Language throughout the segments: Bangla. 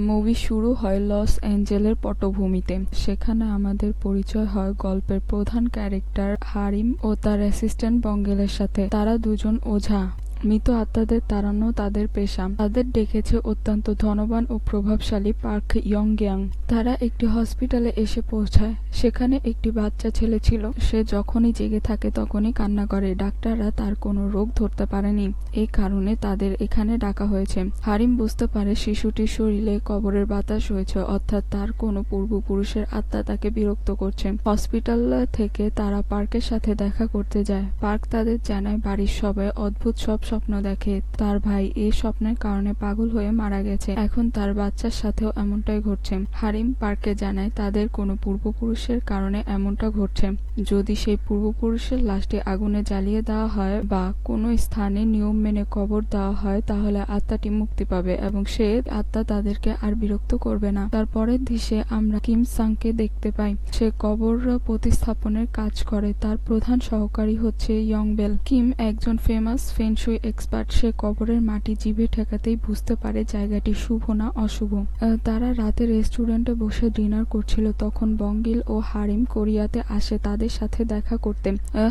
মুভি শুরু হয় লস অ্যাঞ্জেলের পটভূমিতে। সেখানে আমাদের পরিচয় হয় গল্পের প্রধান ক্যারেক্টার হারিম ও তার অ্যাসিস্ট্যান্ট বঙ্গেলের সাথে। তারা দুজন ওঝা। মৃত আত্মাদের তাড়ানো তাদের পেশা। তাদের ডেকেছে অত্যন্ত ধনবান ও প্রভাবশালী পার্ক ইয়ং-গ্যাং। তারা একটি হসপিটালে এসে পৌঁছায়। সেখানে একটি বাচ্চা ছেলে ছিল। সে যখনই জেগে থাকে তখনই কান্না করে। ডাক্তাররা তার কোনো রোগ ধরতে পারেনি। এই কারণে তাদের এখানে ডাকা হয়েছে। হারিম বুঝতে পারে শিশুটির শরীরে কবরের বাতাস হয়েছে, অর্থাৎ তার কোনো পূর্বপুরুষের আত্মা তাকে বিরক্ত করছে। হসপিটাল থেকে তারা পার্কের সাথে দেখা করতে যায়। পার্ক তাদের জানায় বাড়ির সবাই অদ্ভুত সব স্বপ্ন দেখে। তার ভাই এই স্বপ্নের কারণে পাগল হয়ে মারা গেছে। এখন তার বাচ্চার সাথেও এমনটাই ঘটছে। হারিম পার্ককে জানায় তাদের কোনো পূর্বপুরুষের কারণে এমনটা ঘটছে। যদি সেই পূর্বপুরুষের লাশটি আগুনে জ্বালিয়ে দেওয়া হয় বা কোনো স্থানে নিয়ম মেনে কবর দেওয়া হয় তাহলে আত্মাটি মুক্তি পাবে এবং সে আত্মা তাদেরকে আর বিরক্ত করবে না। তার পরের দৃশ্যে আমরা কিম সাংকে দেখতে পাই। সে কবর প্রতিস্থাপনের কাজ করে। তার প্রধান সহকারী হচ্ছে ইয়ং বেল। কিম একজন ফেমাস ফেংশুই এক্সপার্ট। সে কবরের মাটি জিভে ঠেকাতেই বুঝতে পারে জায়গাটি শুভ না অশুভ। তারা রাতে রেস্টুরেন্টে বসে ডিনার করছিল। তখন বঙ্গিল ও হারিম কোরিয়াতে আসে তাদের সাথে দেখা করতে।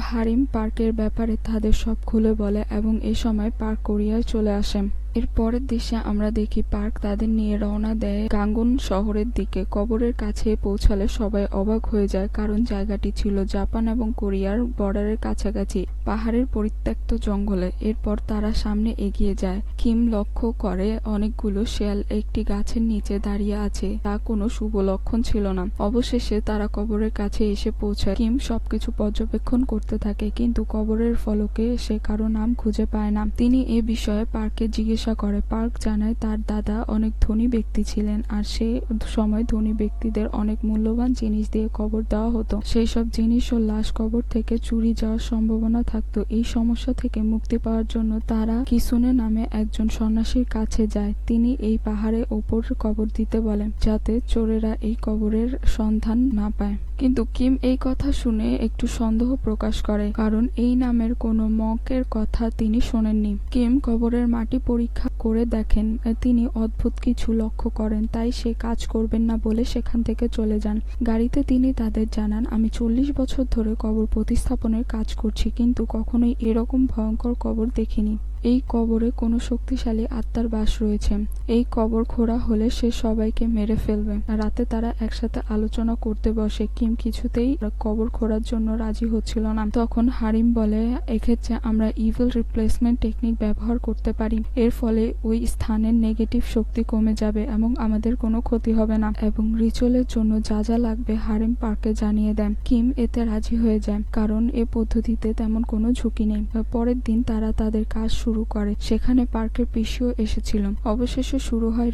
হারিম পার্কের ব্যাপারে তাদের সব খুলে বলে এবং এ সময় পার্ক কোরিয়ায় চলে আসে। এর পরের দৃশ্যে আমরা দেখি পার্ক তাদের নিয়ে রওনা দেয় গাঙ্গুন শহরের দিকে। কবরের কাছে পৌঁছালে সবাই অবাক হয়ে যায়, কারণ জায়গাটি ছিল জাপান এবং কোরিয়ার বর্ডারের কাছাকাছি পাহাড়ের পরিত্যক্ত জঙ্গলে। এরপর তারা সামনে এগিয়ে যায়। কিম লক্ষ্য করে অনেকগুলো শেয়াল একটি গাছের নিচে দাঁড়িয়ে আছে। তা কোনো শুভ লক্ষণ ছিল না। অবশেষে তারা কবরের কাছে এসে পৌঁছায়। কিম সবকিছু পর্যবেক্ষণ করতে থাকে, কিন্তু কবরের ফলকে সে কারো নাম খুঁজে পায় না। তিনি এ বিষয়ে পার্ককে জিজ্ঞাসা করে। পার্ক জানায় তার দাদা অনেক ধনী ব্যক্তি ছিলেন আর সে সময় ধনী ব্যক্তিদের অনেক মূল্যবান জিনিস দিয়ে কবর দেওয়া হতো। সেই সব জিনিস ও লাশ কবর থেকে চুরি যাওয়ার সম্ভাবনা থাকতো। এই সমস্যা থেকে মুক্তি পাওয়ার জন্য তারা কিসুনে নামে একজন সন্ন্যাসীর কাছে যায়। তিনি এই পাহাড়ে ওপর কবর দিতে বলেন, যাতে চোরেরা এই কবরের সন্ধান না পায়। কিন্তু কিম এই কথা শুনে একটু সন্দেহ প্রকাশ করে, কারণ এই নামের কোনো মকের কথা তিনি শোনেননি। কিম কবরের মাটি পরীক্ষা করে দেখেন, তিনি অদ্ভুত কিছু লক্ষ্য করেন। তাই সে কাজ করবেন না বলে সেখান থেকে চলে যান। গাড়িতে তিনি তাদের জানান, আমি 40 বছর ধরে কবর প্রতিস্থাপনের কাজ করছি, কিন্তু কখনোই এরকম ভয়ঙ্কর কবর দেখিনি। এই কবরে কোনো শক্তিশালী আত্মার বাস রয়েছে। এই কবর খোঁড়া হলে সে সবাইকে মেরে ফেলবে। রাতে তারা একসাথে আলোচনা করতে বসে। কিম কিছুতেই কবর খোঁড়ার জন্য রাজি হচ্ছিল না। তখন হারিম বলে, এক্ষেত্রে আমরা ইভিল রিপ্লেসমেন্ট টেকনিক ব্যবহার করতে পারি। এর ফলে ওই স্থানের নেগেটিভ শক্তি কমে যাবে এবং আমাদের কোনো ক্ষতি হবে না। এবং রিচুয়ালের জন্য যা যা লাগবে হারিম পার্ককে জানিয়ে দেন। কিম এতে রাজি হয়ে যায়, কারণ এ পদ্ধতিতে তেমন কোনো ঝুঁকি নেই। পরের দিন তারা তাদের কাজ শুরু করে। সেখানে পার্কের পিসিও এসেছিল। অবশেষে শুরু হয়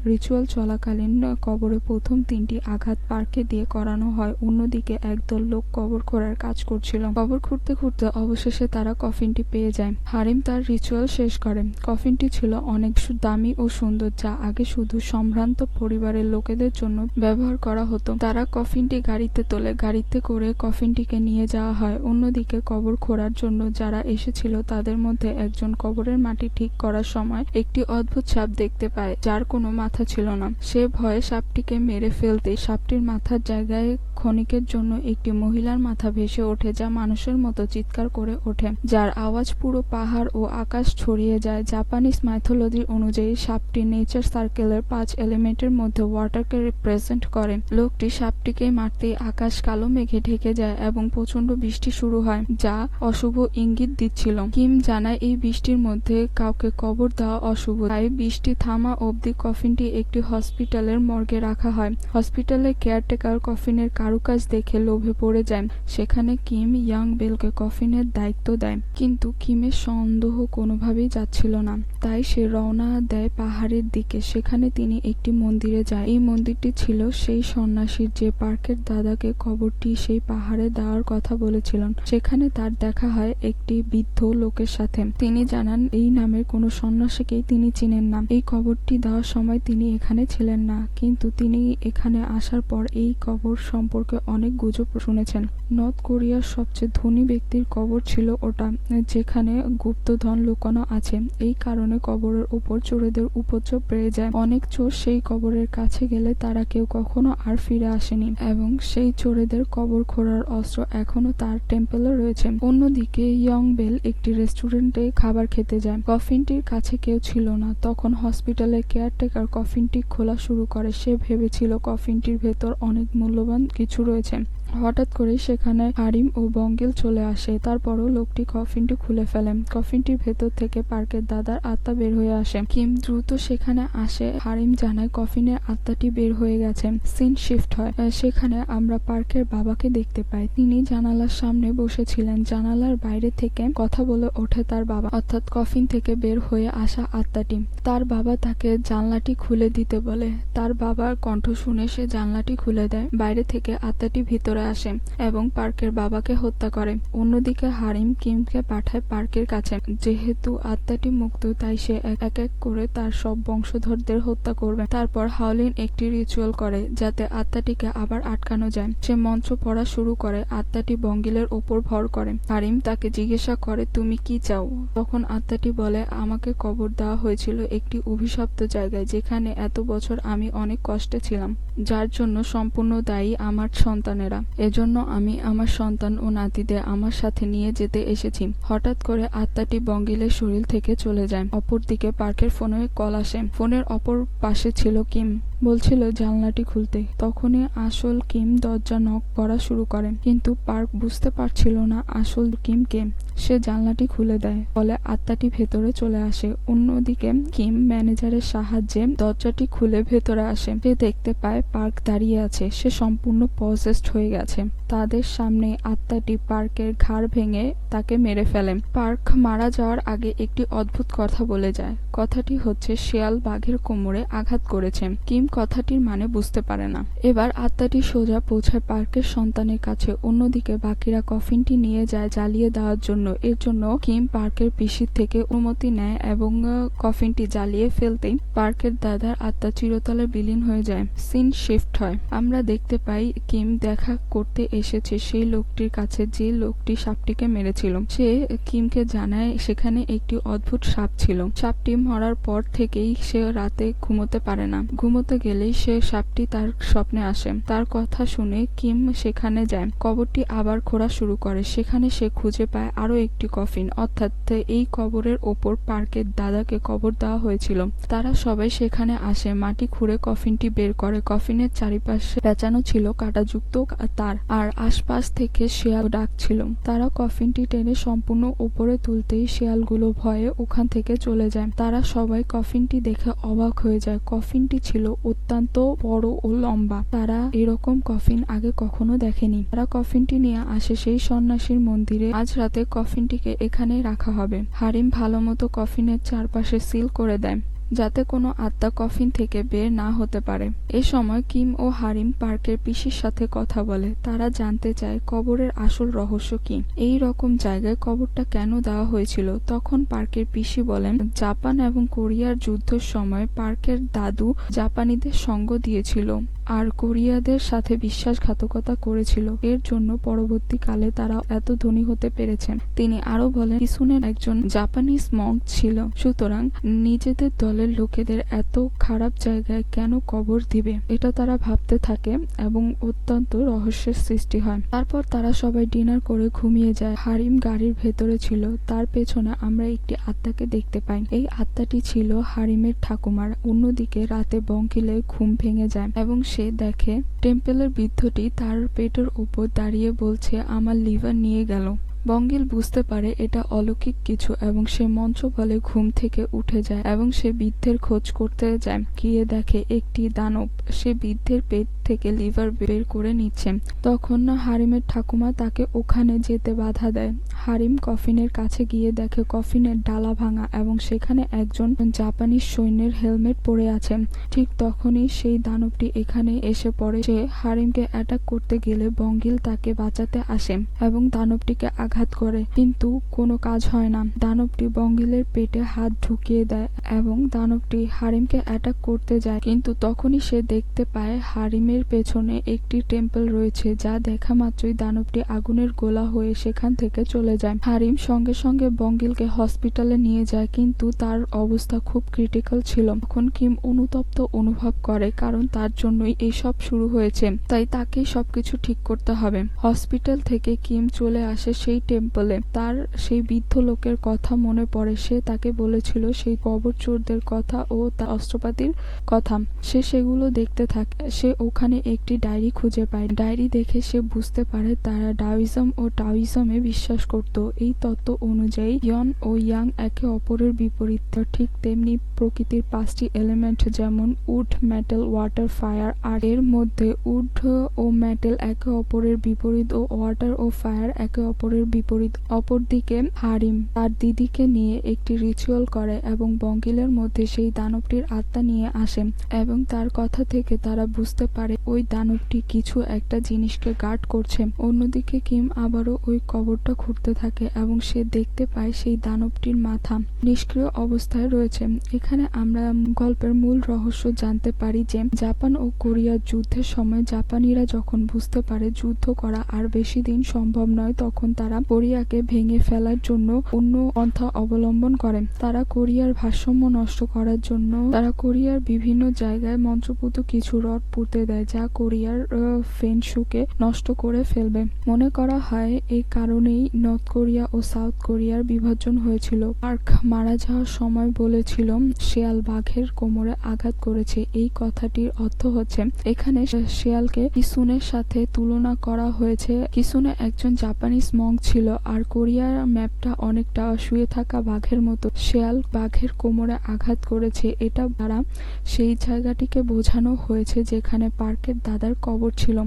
রিচুয়াল চলাকালীন কবরে প্রথম 3টি আঘাত পার্কে দিয়ে করানো হয়। অন্যদিকে একদল লোক কবর খোঁড়ার কাজ করছিল। কবর খুঁড়তে খুঁড়তে অবশেষে তারা কফিনটি পেয়ে যায়। হারিম তার রিচুয়াল শেষ করে। কফিনটি ছিল অনেক দামি ও সুন্দর, যা আগে শুধু সম্ভ্রান্ত পরিবারের লোকেদের জন্য ব্যবহার করা হতো। তারা কফিনটি গাড়িতে তোলে। গাড়িতে করে কফিনটিকে নিয়ে যাওয়া হয়। অন্যদিকে কবর খোঁড়ার জন্য যারা এসেছিল তাদের মধ্যে একজন কবরের মাটি ঠিক করার সময় একটি অদ্ভুত সাপ দেখতে পায়, যার কোনো মাথা ছিল না। সে ভয়ে সাপটিকে মেরে ফেলতে সাপটির মাথার জায়গায় ক্ষণিকের জন্য একটি মহিলার মাথা ভেসে ওঠে, যা মানুষের মতো চিৎকার করে ওঠে, যার আওয়াজ পুরো পাহাড় ও আকাশ ছড়িয়ে যায়। জাপানিজ মাইথোলজি অনুযায়ী সাপটি নেচার সার্কেলের 5 এলিমেন্টের মধ্যে ওয়াটারকে রিপ্রেজেন্ট করে। লোকটি সাপটিকে মারতেই আকাশ কালো মেঘে ঢেকে যায় এবং প্রচন্ড বৃষ্টি শুরু হয়, যা অশুভ ইঙ্গিত দিচ্ছিল। কিম জানায় এই বৃষ্টির মধ্যে কাউকে কবর দেওয়া অশুভ। তাই বৃষ্টি থামা অবধি কফিনটি একটি হসপিটালের মর্গে রাখা হয়। হসপিটালের কেয়ারটেকার কফিনের কারুকাজ দেখে লোভে পড়ে যায়। সেখানে কিম ইয়াং বেলকে কফিনের দায়িত্ব দেয়, কিন্তু কিমের সন্দেহ কোনোভাবেই যাচ্ছিল না। তাই সে রওনা দেয় পাহাড়ের দিকে। সেখানে তিনি একটি মন্দিরে যায়। এই মন্দিরটি ছিল সেই সন্ন্যাসীর যে পার্কের দাদাকে কবরটি সেই পাহাড়ে দেওয়ার কথা বলেছিলেন। সেখানে তার দেখা হয় একটি বৃদ্ধ লোকের সাথে। তিনি জানান এই নামের কোনো সন্ন্যাসীকেই তিনি চিনেন না। এই কবরটি দেওয়ার সময় তিনি এখানে ছিলেন না, কিন্তু তিনি এখানে আসার পর এই কবর সম্পর্কে সম্পর্কে অনেক গুজব শুনেছেন। নর্থ কোরিয়ার সবচেয়ে ধনী ব্যক্তির কবর ছিল ওটা, যেখানে গুপ্তধন লুকানো আছে। এই কারণে কবরের ওপর চোরেদের উপদ্রব বেড়ে যায়। অনেক চোর সেই কবরের কাছে গেলে তারা কেউ কখনো আর ফিরে আসেনি, এবং সেই চোরেদের কবর খোঁড়ার অস্ত্র এখনো তার টেম্পলে রয়েছে। অন্যদিকে ইয়ং বেল একটি রেস্টুরেন্টে খাবার খেতে যায়। কফিনটির কাছে কেউ ছিল না। তখন হসপিটালের কেয়ারটেকার কফিনটি খোলা শুরু করে। সে ভেবেছিল কফিনটির ভেতর অনেক মূল্যবান কিছু রয়েছে। হঠাৎ করে সেখানে হারিম ও বঙ্গেল চলে আসে। তারপরও লোকটি কফিনটি খুলে ফেলে। কফিনটির ভেতর থেকে পার্কের দাদার আত্মা বের হয়ে আসে। কিম দ্রুত সেখানে আসে। হারিম জানায় কফিনের আত্মাটি বের হয়ে গেছে। সিন শিফট হয়। সেখানে আমরা পার্কের বাবাকে দেখতে পাই। তিনি জানালার সামনে বসেছিলেন। জানালার বাইরে থেকে কথা বলে ওঠে তার বাবা, অর্থাৎ কফিন থেকে বের হয়ে আসা আত্মাটি। তার বাবা তাকে জানলাটি খুলে দিতে বলে। তার বাবার কণ্ঠ শুনে সে জানলাটি খুলে দেয়। বাইরে থেকে আত্মাটি ভিতরে আসে এবং পার্কের বাবাকে হত্যা করে। অন্যদিকে হারিম কিমকে পাঠায় পার্কের কাছে। যেহেতু আত্মাটি মুক্ত, তাই সে এক এক করে তার সব বংশধরদের হত্যা করবে। তারপর হাওলিন একটি রিচুয়াল করে যাতে আত্মাটিকে আবার আটকানো যায়। সে মন্ত্র পড়া শুরু করে। আত্মাটি বঙ্গিলের ওপর ভর করে। হারিম তাকে জিজ্ঞাসা করে, তুমি কি চাও? তখন আত্মাটি বলে, আমাকে কবর দেওয়া হয়েছিল একটি অভিশপ্ত জায়গায়, যেখানে এত বছর আমি অনেক কষ্টে ছিলাম, যার জন্য সম্পূর্ণ দায়ী আমার সন্তানেরা। এজন্য আমি আমার সন্তান ও নাতিদের আমার সাথে নিয়ে যেতে এসেছি। হঠাৎ করে আত্মাটি বঙ্গিলের শরীর থেকে চলে যায়। অপরদিকে পার্কের ফোনে কল আসে। ফোনের অপর পাশে ছিল কিম। বলছিল জানলাটি খুলতে। তখনই আসল কিম দরজা নক করা শুরু করে, কিন্তু পার্ক বুঝতে পারছিল না আসল কিম কে। সে জানলাটি খুলে দেয়, ফলে আত্মাটি ভেতরে চলে আসে। অন্যদিকে কিম ম্যানেজারের সাহায্যে দরজাটি খুলে ভেতরে আসে। সে দেখতে পায় পার্ক দাঁড়িয়ে আছে। সে সম্পূর্ণ পজেসড হয়ে গেছে। তাদের সামনে আত্মাটি পার্কের ঘাড় ভেঙে তাকে মেরে ফেলে। পার্ক মারা যাওয়ার আগে একটি অদ্ভুত কথা বলে যায়। কথাটি হচ্ছে শেয়াল বাঘের কোমরে আঘাত করেছে। কিম কথাটির মানে বুঝতে পারে না। এবার আত্মাটি সোজা পৌঁছায় পার্কের সন্তানের কাছে। অন্যদিকে বাকিরা কফিনটি নিয়ে যায় জ্বালিয়ে দেওয়ার জন্য। এর জন্য কিম পার্কের পিসির থেকে অনুমতি নেয় এবং কফিনটি জ্বালিয়ে ফেলতেই পার্কের দাদার আত্মা চিরতলে বিলীন হয়ে যায়। সিন শিফট হয়। আমরা দেখতে পাই কিম দেখা করতে এসেছে সেই লোকটির কাছে যে লোকটি সাপটিকে মেরেছিল। সে কিমকে জানায় সেখানে একটি অদ্ভুত সাপ ছিল। সাপটি মরার পর থেকেই সে রাতে ঘুমোতে পারে না। ঘুমোতে গেলেই সে সাপটি তার স্বপ্নে আসে। তার কথা শুনে কিম সেখানে যায়। কবরটি আবার খোঁড়া শুরু করে। সেখানে সে খুঁজে পায় আরো একটি কফিন, অর্থাৎ এই কবরের ওপর পার্কের দাদাকে কবর দেওয়া হয়েছিল। তারা সবাই সেখানে আসে। মাটি খুঁড়ে কফিনটি বের করে। কফিনের চারিপাশে পেঁচানো ছিল কাঁটাযুক্ত তার, আর আশপাশ থেকে শিয়াল ডাকছিল। তারা কফিনটি টেনে সম্পূর্ণ উপরে তুলতেই শিয়ালগুলো ভয়ে ওখান থেকে চলে যায়। তারা সবাই কফিনটি দেখে অবাক হয়ে যায়। কফিনটি ছিল অত্যন্ত বড় ও লম্বা। তারা এরকম কফিন আগে কখনো দেখেনি। তারা কফিনটি নিয়ে আসে সেই সন্ন্যাসীর মন্দিরে। আজ রাতে কফিনটিকে এখানেই রাখা হবে। হারিম ভালো মতো কফিনের চারপাশে সিল করে দেয়, যাতে কোনো আত্মা কফিন থেকে বের না হতে পারে। এ সময় কিম ও হারিম পার্কের পিসির সাথে কথা বলে। তারা জানতে চায় কবরের আসল রহস্য কি, এই রকম জায়গায় কবরটা কেন দেওয়া হয়েছিল। তখন পার্কের পিসি বলেন, জাপান এবং কোরিয়ার যুদ্ধের সময় পার্কের দাদু জাপানিদের সঙ্গ দিয়েছিল আর কোরিয়াদের সাথে বিশ্বাসঘাতকতা করেছিল। এর জন্য পরবর্তীকালে তারা এত ধনী হতে পেরেছেন। তিনি আরো বলেন, কিসুনের একজন জাপানিজ মঙ্ক ছিল, সুতরাং নিজেদের দলের লোকেদের এত খারাপ জায়গায় কেন কবর দিবে, এটা তারা ভাবতে থাকে এবং অত্যন্ত রহস্যের সৃষ্টি হয়। তারপর তারা সবাই ডিনার করে ঘুমিয়ে যায়। হারিম গাড়ির ভেতরে ছিল। তার পেছনে আমরা একটি আত্মাকে দেখতে পাই। এই আত্মাটি ছিল হারিমের ঠাকুমার। অন্যদিকে রাতে বঙ্কিলে ঘুম ভেঙে যায় এবং সে দেখে টেম্পেলের বৃদ্ধটি তার পেটের উপর দাঁড়িয়ে বলছে, আমার লিভার নিয়ে গেল। বঙ্গিল বুঝতে পারে এটা অলৌকিক কিছু এবং সে মন্ত্র বলে ঘুম থেকে উঠে যায় এবং সে বৃদ্ধের খোঁজ করতে যায়। গিয়ে দেখে একটি দানব সে বৃদ্ধের পেট থেকে লিভার বের করে নিচ্ছে। তখন হারিমের ঠাকুমা তাকে ওখানে যেতে বাধা দেয়। হারিম কফিনের কাছে গিয়ে দেখে কফিনের ডালা ভাঙা এবং সেখানে একজন জাপানিজ সৈন্যের হেলমেট পরে আছে। ঠিক তখনই সেই দানবটি এখানে এসে পড়ে। সে হারিমকে অ্যাটাক করতে গেলে বঙ্গিল তাকে বাঁচাতে আসে এবং দানবটিকে আঘাত করে, কিন্তু কোনো কাজ হয় না। দানবটি বঙ্গিলের পেটে হাত ঢুকিয়ে দেয় এবং দানবটি হারিমকে অ্যাটাক করতে যায়, কিন্তু তখনই সে দেখতে পায় হারিমের পেছনে একটি টেম্পল রয়েছে, যা দেখা মাত্রই দানবটি আগুনের গোলা হয়ে সেখান থেকে চলে যায়। হারিম সঙ্গে সঙ্গে বঙ্গিলকে হসপিটালে নিয়ে যায়, কিন্তু তার অবস্থা খুব ক্রিটিক্যাল ছিল। তখন কিম অনুতপ্ত অনুভব করে, কারণ তার জন্যই এইসব শুরু হয়েছে, তাই তাকেই সবকিছু ঠিক করতে হবে। হসপিটাল থেকে কিম চলে আসে সেই টেম্পলে। তার সেই বৃদ্ধ লোকের কথা মনে পড়ে। সে তাকে বলেছিল সেই কবর চোরদের কথা ও তার অস্ত্রপাতির কথা। সে সেগুলো দেখতে থাকে। সে ওখানে একটি ডায়েরি খুঁজে পায়। ডায়েরি দেখে সে বুঝতে পারে তারা ডাওইজম ও টাওইজমে বিশ্বাস করত। এই তত্ত্ব অনুযায়ী ইয়ন ও ইয়াং একে অপরের বিপরীত। ঠিক তেমনি প্রকৃতির 5টি এলিমেন্ট যেমন উড, মেটাল, ওয়াটার, ফায়ার, আর এর মধ্যে উড ও মেটাল একে অপরের বিপরীত ও ওয়াটার ও ফায়ার একে অপরের বিপরীত। অপরদিকে হারিম তার দিদিকে নিয়ে একটি রিচুয়াল করে এবং বঙ্গিলের মধ্যে সেই দানবটির আত্মা নিয়ে আসে এবং তার কথা থেকে তারা বুঝতে পারে ওই দানবটি কিছু একটা জিনিসকে গার্ড করছে। অন্যদিকে কিম আবারও ওই কবরটা খুঁড়তে থাকে এবং সে দেখতে পায় সেই দানবটির মাথা নিষ্ক্রিয় অবস্থায় রয়েছে। এখানে আমরা গল্পের মূল রহস্য জানতে পারি যে জাপান ও কোরিয়ার যুদ্ধের সময় জাপানিরা যখন বুঝতে পারে যুদ্ধ করা আর বেশি দিন সম্ভব নয়, তখন তারা কোরিয়াকে ভেঙে ফেলার জন্য অন্য পন্থা অবলম্বন করে। তারা কোরিয়ার ভারসাম্য নষ্ট করার জন্য তারা কোরিয়ার বিভিন্ন জায়গায় মন্ত্রপুত কিছু রড পুঁতে দেয়, যা কোরিয়ার ফেনশুকে নষ্ট করে ফেলবে। মনে করা হয় এই কারণেই নর্থ কোরিয়া ও সাউথ কোরিয়ার বিভাজন হয়েছিল। পার্ক মারা যাওয়ার সময় বলেছিল শেয়াল বাঘের কোমরে আঘাত করেছে। এই কথাটির অর্থ হচ্ছে এখানে শেয়ালকে কিসুনের সাথে তুলনা করা হয়েছে। কিসুনে একজন জাপানিজ মঙ্ক ছিল, আর কোরিয়ার ম্যাপটা অনেকটা শুয়ে থাকা বাঘের মতো। শেয়াল বাঘের কোমরে আঘাত করেছে, এটা দ্বারা সেই জায়গাটিকে বোঝানো হয়েছে যেখানে পার্কের দাদার কবর ছিল।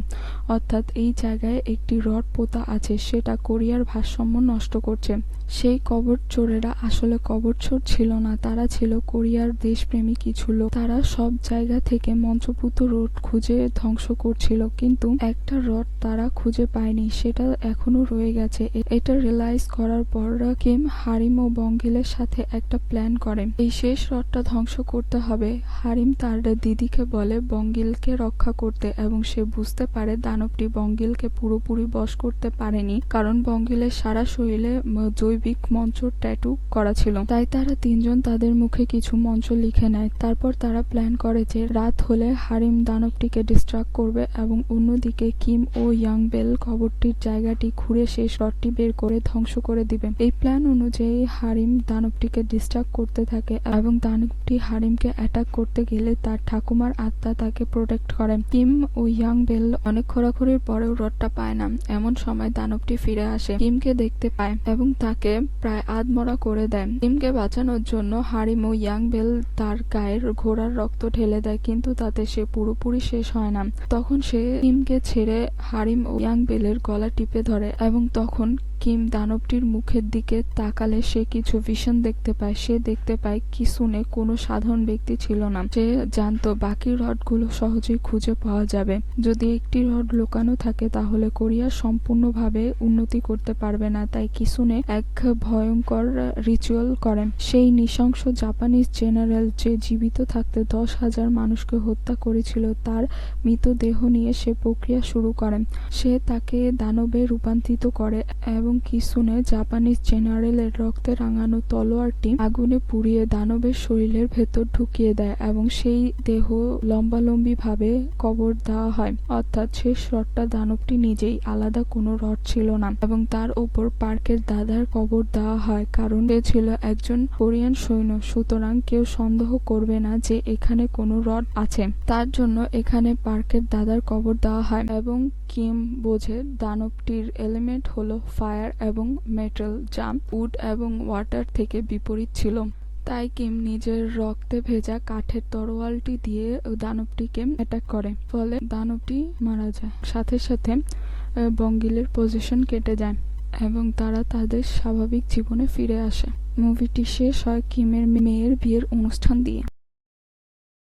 অর্থাৎ এই জায়গায় একটি রড পোতা আছে, সেটা কোরিয়ার ভারসাম্য নষ্ট করছে। সেই কবর চোরেরা আসলে কবর চোর ছিল না, তারা ছিল কোরিয়ার দেশপ্রেমী কিছু লোক। তারা সব জায়গা থেকে মন্ত্রপুত রড খুঁজে ধ্বংস করছিল, কিন্তু একটা রড তারা খুঁজে পায়নি, সেটা এখনো রয়ে গেছে। এটা রিয়েলাইজ করার পর কিম হারিম ও বঙ্গিলের সাথে একটা প্ল্যান করে। এই শেষ রডটা ধ্বংস করতে হবে। হারিম তার দিদিকে বলে বঙ্গিলকে রক্ষা করতে এবং সে বুঝতে পারে দানবটি বঙ্গিলকে পুরোপুরি বশ করতে পারেনি, কারণ বঙ্গিলের সারা শরীরে জৈবিক মন্ত্র ট্যাটু করা ছিল। তাই তারা তিনজন তাদের মুখে কিছু মন্ত্র লিখে নেয়। তারপর তারা প্ল্যান করে যে রাত হলে হারিম দানবটিকে ডিস্ট্রাক্ট করবে এবং অন্যদিকে কিম ও ইয়াং বেল কবরটির জায়গাটি ঘুরে শেষ রডটি বের করে ধ্বংস করে দিবে। এই প্ল্যান অনুযায়ী হারিম দানবটিকে ডিস্ট্রাক্ট করতে থাকে এবং দানবটি হারিমকে অ্যাটাক করতে গেলে তার ঠাকুমার আত্মা তাকে প্রোটেক্ট করে। কিম ও ইয়াং বেল অনেক খোঁড়াখুড়ির পরেও রডটা পায় না। এমন সময় দানবটি ফিরে আসে, কিমকে দেখতে পায় এবং তাকে প্রায় আধমরা করে দেয়। কিমকে বাঁচানোর জন্য হারিম ও ইয়াং বেল তার গায়ের ঘোড়ার রক্ত ঢেলে দেয়, কিন্তু তাতে সে পুরোপুরি শেষ হয় না। তখন সে কিমকে ছেড়ে হারিম ও ইয়াং বেলের গলা টিপে ধরে এবং তখন কিম দানবটির মুখের দিকে তাকালে সে কিছু ভিশন দেখতে পায়। সে দেখতে পায় কিসুনে কোনো সাধারণ ব্যক্তি ছিল না। সে জানতো বাকি রডগুলো সহজেই খুঁজে পাওয়া যাবে। যদি একটি রড লুকানো থাকে তাহলে কোরিয়া সম্পূর্ণভাবে উন্নতি করতে পারবে না। তাই কিসুনে এক ভয়ঙ্কর রিচুয়াল করেন। সেই নৃশংস জাপানিজ জেনারেল যে জীবিত থাকতে 10,000 মানুষকে হত্যা করেছিল, তার মৃতদেহ নিয়ে সে প্রক্রিয়া শুরু করেন। সে তাকে দানবে রূপান্তরিত করে এবং কিসুনে জাপানিজ জেনারেলের রক্তে রাঙানো তলোয়ারটি আগুনে পুড়িয়ে দানবের শরীরের ভেতর ঢুকিয়ে দেয় এবং সেই দেহ লম্বালম্বি ভাবে কবর দেওয়া হয়। অর্থাৎ শেষ রডটা দানবটি নিজেই, আলাদা কোনো রড ছিল না, এবং তার উপর পার্কের দাদার কবর দেওয়া হয়, কারণ সে ছিল একজন কোরিয়ান সৈন্য। সুতরাং কেউ সন্দেহ করবে না যে এখানে কোনো রড আছে। তার জন্য এখানে পার্কের দাদার কবর দেওয়া হয়। এবং কিম বোঝে দানবটির এলিমেন্ট হলো ফায়ার এবং মেটাল, যা উড এবং ওয়াটার থেকে বিপরীত ছিল। তাই কিম নিজের রক্তে ভেজা কাঠের তরোয়ালটি দিয়ে দানবটিকে অ্যাটাক করে, ফলে দানবটি মারা যায়। সাথে সাথে বঙ্গিলের পজিশন কেটে যায়। এবং তারা তাদের স্বাভাবিক জীবনে ফিরে আসে। মুভিটি শেষ হয় কিমের মেয়ের বিয়ের অনুষ্ঠান দিয়ে।